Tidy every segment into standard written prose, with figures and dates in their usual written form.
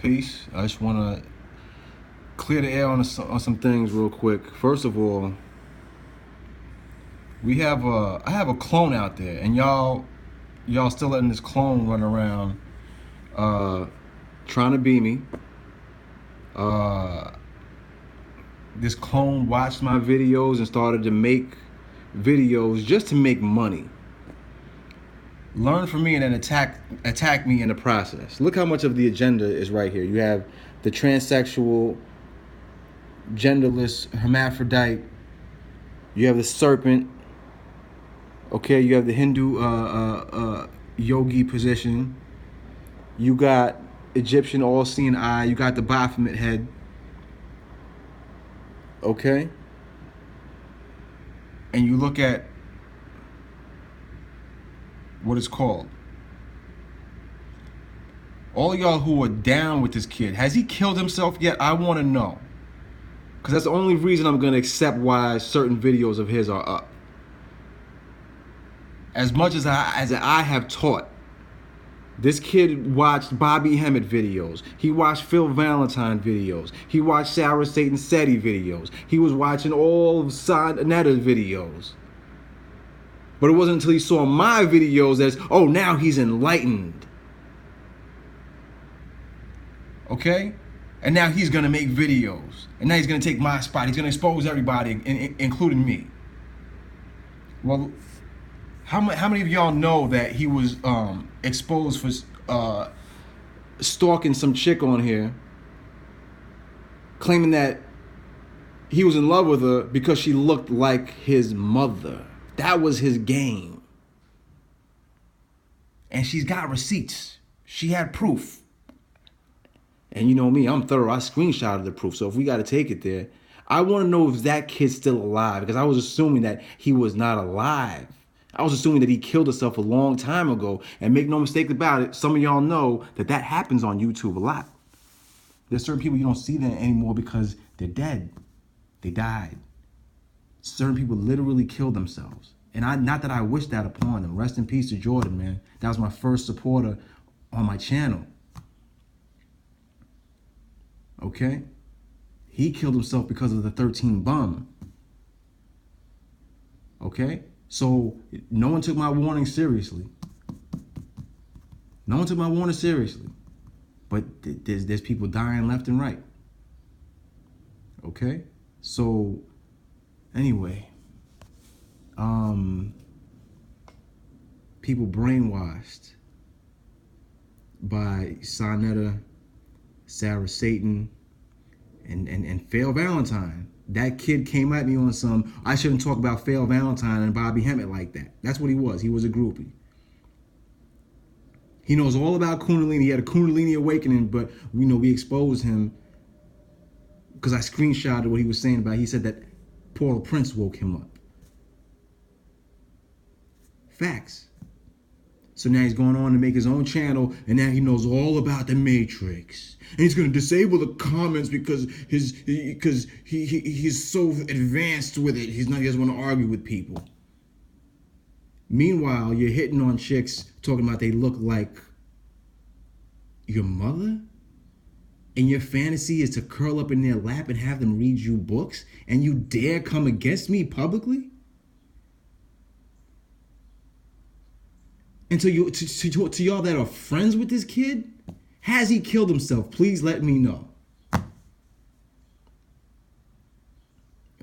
Peace. I just want to clear the air on some things real quick. First of all, I have a clone out there, and y'all still letting this clone run around, uh, trying to be me. Uh, this clone watched my videos and started to make videos just to make money. Learn from me and then attack me in the process. Look how much of the agenda is right here. You have the transsexual, genderless, hermaphrodite. You have the serpent. Okay, you have the Hindu yogi position. You got Egyptian all-seeing eye. You got the Baphomet head. Okay, and you look at what it's called. All of y'all who are down with this kid, has he killed himself yet? I want to know, because that's the only reason I'm going to accept why certain videos of his are up. As much as I have taught, this kid watched Bobby Hemmett videos. He watched Phil Valentine videos. He watched Sarah Satan Seti videos. He was watching all of Sanetta's videos. But it wasn't until he saw my videos that, oh, now he's enlightened. Okay? And now he's going to make videos. And now he's going to take my spot. He's going to expose everybody, including me. Well, how many of y'all know that he was exposed for stalking some chick on here, claiming that he was in love with her because she looked like his mother? That was his game. And she's got receipts. She had proof. And you know me, I'm thorough. I screenshotted the proof. So if we got to take it there, I want to know if that kid's still alive, because I was assuming that he was not alive. I was assuming that he killed himself a long time ago. And make no mistake about it, some of y'all know that that happens on YouTube a lot. There's certain people you don't see that anymore because they're dead. They died. Certain people literally killed themselves. And not that I wish that upon them. Rest in peace to Jordan, man. That was my first supporter on my channel. Okay? He killed himself because of the 13 bum. Okay? So no one took my warning seriously. No one took my warning seriously. But there's people dying left and right. Okay? So anyway, people brainwashed by Sonetta, Sarah Satan, and Fail Valentine. That kid came at me on some, I shouldn't talk about Fail Valentine and Bobby Hemmett like that. That's what he was. He was a groupie. He knows all about Kundalini. He had a Kundalini awakening, but we exposed him because I screenshotted what he was saying about it. He said that Paul Prince woke him up. Facts. So now he's going on to make his own channel, and now he knows all about the Matrix. And he's going to disable the comments because he's so advanced with it. He doesn't want to argue with people. Meanwhile, you're hitting on chicks talking about they look like your mother? And your fantasy is to curl up in their lap and have them read you books? And you dare come against me publicly? And to y'all that are friends with this kid, has he killed himself? Please let me know.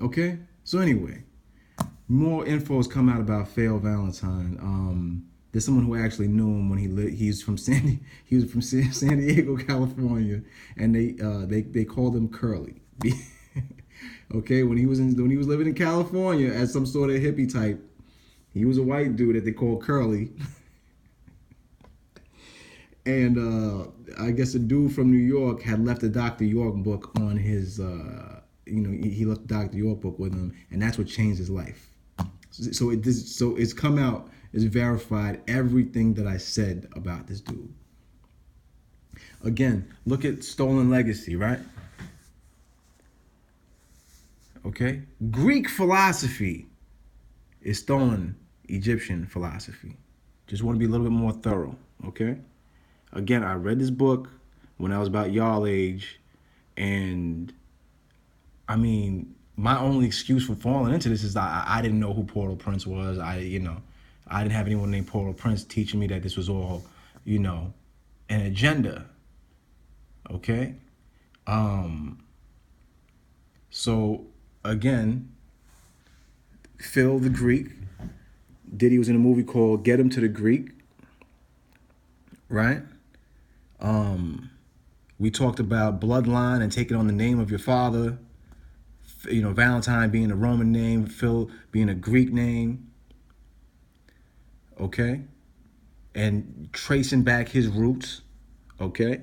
Okay? So anyway, more info has come out about Fail Valentine. There's someone who actually knew him when he was from San Diego, California, and they called him Curly. Okay, when he was living in California as some sort of hippie type, he was a white dude that they called Curly. And I guess a dude from New York had left a Dr. York book on his, he left the Dr. York book with him, and that's what changed his life. So it's come out, it's verified everything that I said about this dude. Again, look at Stolen Legacy, right? Okay? Greek philosophy is stolen Egyptian philosophy. Just want to be a little bit more thorough, okay? Again, I read this book when I was about y'all age. And I mean, my only excuse for falling into this is I didn't know who Portal Prince was. I didn't have anyone named Portal Prince teaching me that this was all, an agenda. Okay? So again, Phil the Greek, Diddy was in a movie called Get Him to the Greek, right? We talked about bloodline and taking on the name of your father. Valentine being a Roman name, Phil being a Greek name. Okay? And tracing back his roots. Okay?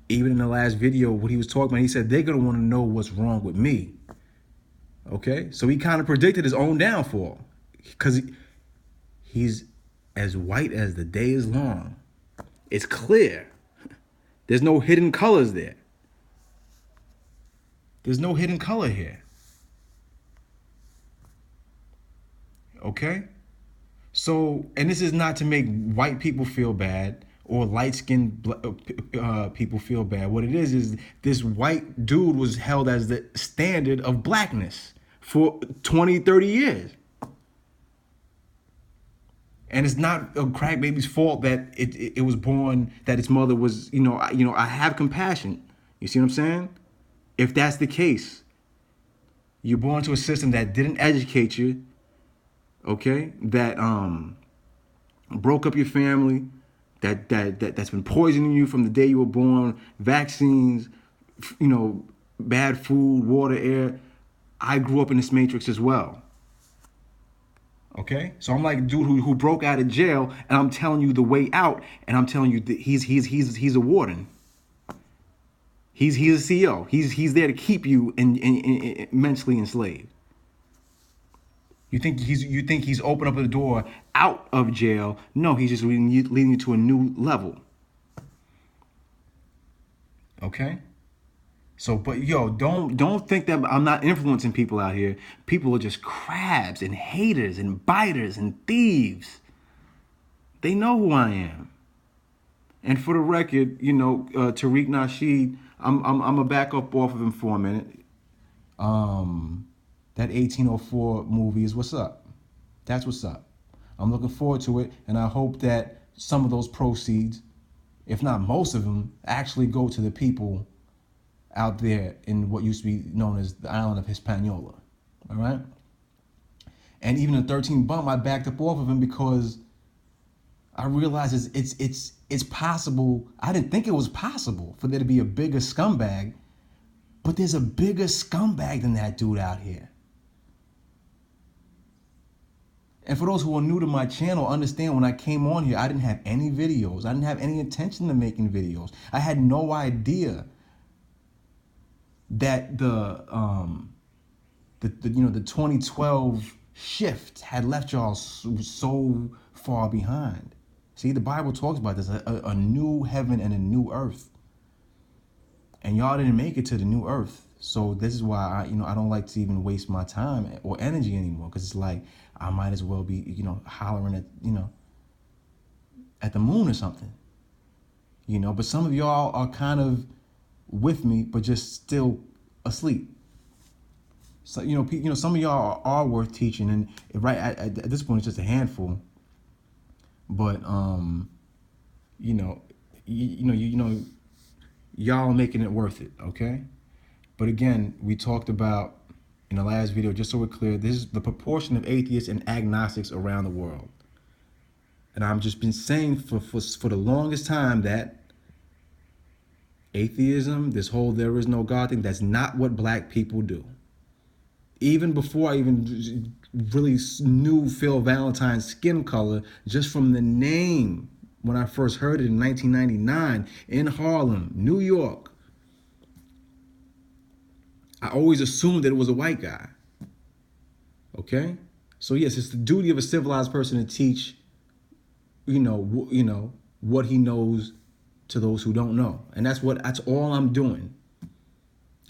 Even in the last video, what he was talking about, he said they're going to want to know what's wrong with me. Okay? So he kind of predicted his own downfall. Because he's as white as the day is long. It's clear. There's no hidden colors there. There's no hidden color here. Okay? So, and this is not to make white people feel bad or light-skinned people feel bad. What it is this white dude was held as the standard of blackness for 20, 30 years. And it's not a crack baby's fault that it was born, that its mother was, I have compassion. You see what I'm saying? If that's the case, you're born to a system that didn't educate you, okay? That broke up your family, that's been poisoning you from the day you were born, vaccines, bad food, water, air. I grew up in this matrix as well. Okay, so I'm like a dude who broke out of jail, and I'm telling you the way out, and I'm telling you that he's a warden. He's a CEO. He's there to keep you in mentally enslaved. You think he's opened up the door out of jail? No, he's just leading you to a new level. Okay. So, but don't think that I'm not influencing people out here. People are just crabs and haters and biters and thieves. They know who I am. And for the record, Tariq Nasheed, I'm gonna back up off of him for a minute. That 1804 movie is what's up. That's what's up. I'm looking forward to it, and I hope that some of those proceeds, if not most of them, actually go to the people out there in what used to be known as the island of Hispaniola. All right? And even the 13 bump, I backed up off of him because I realized it's possible. I didn't think it was possible for there to be a bigger scumbag, but there's a bigger scumbag than that dude out here. And for those who are new to my channel, understand when I came on here, I didn't have any videos. I didn't have any intention of making videos. I had no idea that the 2012 shift had left y'all so far behind. See, the Bible talks about this, a new heaven and a new earth. And y'all didn't make it to the new earth. So this is why I don't like to even waste my time or energy anymore, because it's like I might as well be, hollering at the moon or something. But some of y'all are kind of with me, but just still asleep. So some of y'all are worth teaching, and right at this point it's just a handful. But y'all making it worth it, okay? But again, we talked about in the last video, just so we're clear, this is the proportion of atheists and agnostics around the world. And I've just been saying for the longest time that atheism, this whole there is no God thing, that's not what black people do. Even before I even really knew Phil Valentine's skin color, just from the name, when I first heard it in 1999 in Harlem, New York, I always assumed that it was a white guy. Okay? So yes, it's the duty of a civilized person to teach, what he knows to those who don't know. And that's all I'm doing.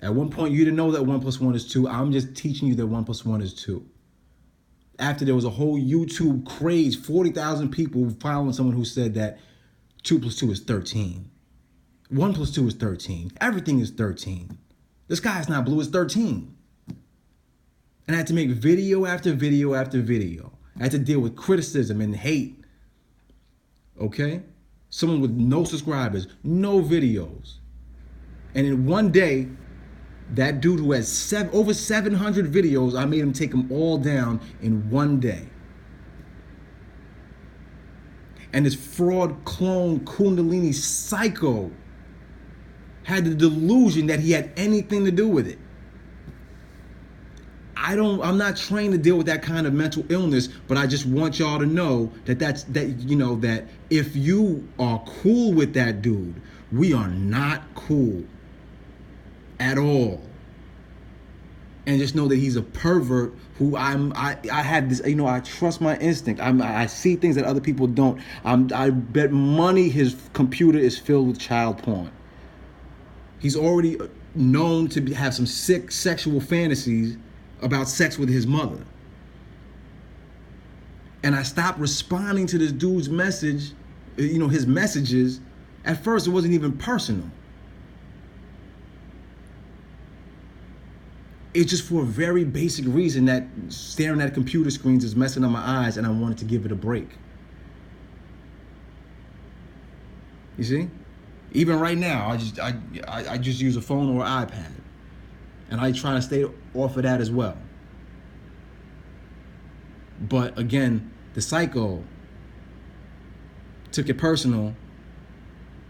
At one point, you didn't know that 1 + 1 is 2. I'm just teaching you that 1 + 1 is 2. After there was a whole YouTube craze, 40,000 people following someone who said that 2 + 2 is 13. 1 plus 2 is 13. Everything is 13. The sky is not blue, it's 13. And I had to make video after video after video. I had to deal with criticism and hate. Okay? Someone with no subscribers, no videos. And in one day, that dude who has over 700 videos, I made him take them all down in one day. And this fraud clone Kundalini psycho had the delusion that he had anything to do with it. I'm not trained to deal with that kind of mental illness, but I just want y'all to know that if you are cool with that dude, we are not cool at all. And just know that he's a pervert who I had this, I trust my instinct. I see things that other people don't. I bet money his computer is filled with child porn. He's already known to have some sick sexual fantasies about sex with his mother. And I stopped responding to this dude's message, his messages. At first, it wasn't even personal. It's just for a very basic reason that staring at computer screens is messing up my eyes and I wanted to give it a break. You see? Even right now, I just use a phone or an iPad. And I try to stay off of that as well. But again, the psycho took it personal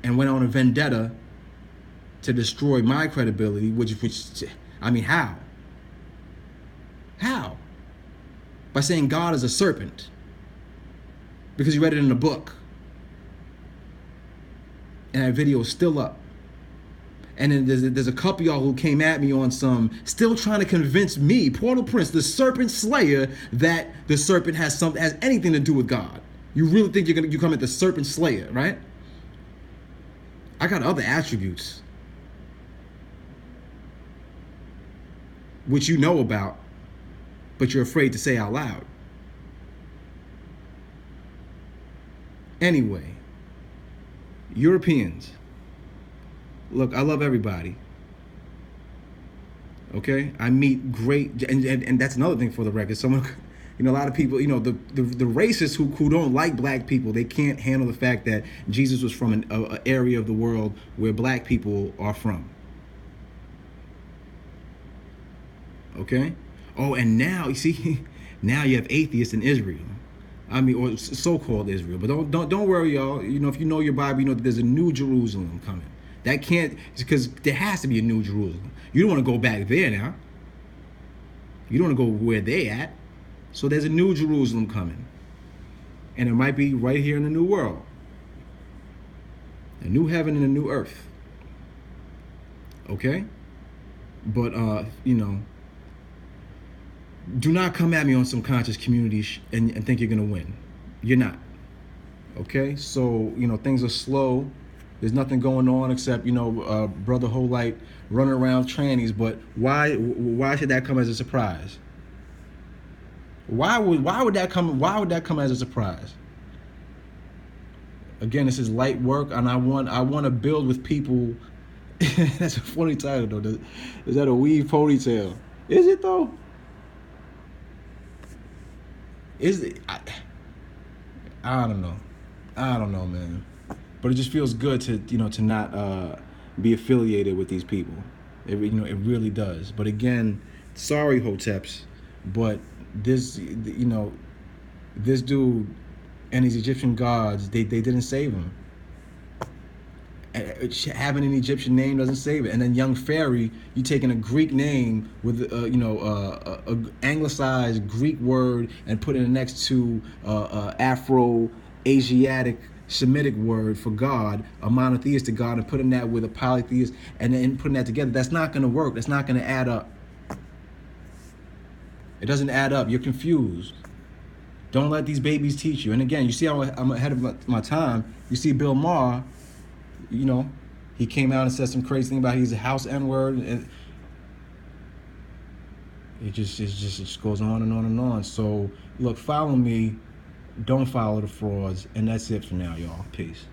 and went on a vendetta to destroy my credibility, how? How? By saying God is a serpent. Because you read it in a book. And that video is still up. And then there's a couple of y'all who came at me on still trying to convince me, Portal Prince, the serpent slayer, that the serpent has anything to do with God. You really think you come at the serpent slayer, right? I got other attributes, which you know about, but you're afraid to say out loud. Anyway, Europeans. Look, I love everybody. Okay? I meet great, and that's another thing for the record. Someone, a lot of people, the racists who don't like black people, they can't handle the fact that Jesus was from an area of the world where black people are from. Okay? Oh, and now, you see, now you have atheists in Israel. Or so-called Israel. But don't worry, y'all. If you know your Bible, you know that there's a new Jerusalem coming. That can't, because there has to be a new Jerusalem. You don't want to go back there now. You don't want to go where they at. So there's a new Jerusalem coming. And it might be right here in the new world. A new heaven and a new earth. Okay? But, do not come at me on some conscious community and think you're going to win. You're not. Okay? So, things are slow. There's nothing going on except, Brother Holite running around trannies. But why should that come as a surprise? Why would that come as a surprise? Again, this is light work, and I want to build with people. That's a funny title though. Is that a weave ponytail? Is it though? Is it? I don't know. I don't know, man. But it just feels good to not be affiliated with these people. It really does. But again, sorry, Hoteps, but this dude and these Egyptian gods, they didn't save him. Having an Egyptian name doesn't save it. And then young fairy, you taking a Greek name with a anglicized Greek word and putting it next to Afro-Asiatic Semitic word for God, a monotheistic God, and putting that with a polytheist and then putting that together. That's not going to work. That's not going to add up. It doesn't add up. You're confused. Don't let these babies teach you. And again, you see how I'm ahead of my time. You see Bill Maher, he came out and said some crazy thing about he's a house N-word. And it just goes on and on and on. So, look, follow me. Don't follow the frauds. And that's it for now, y'all. Peace.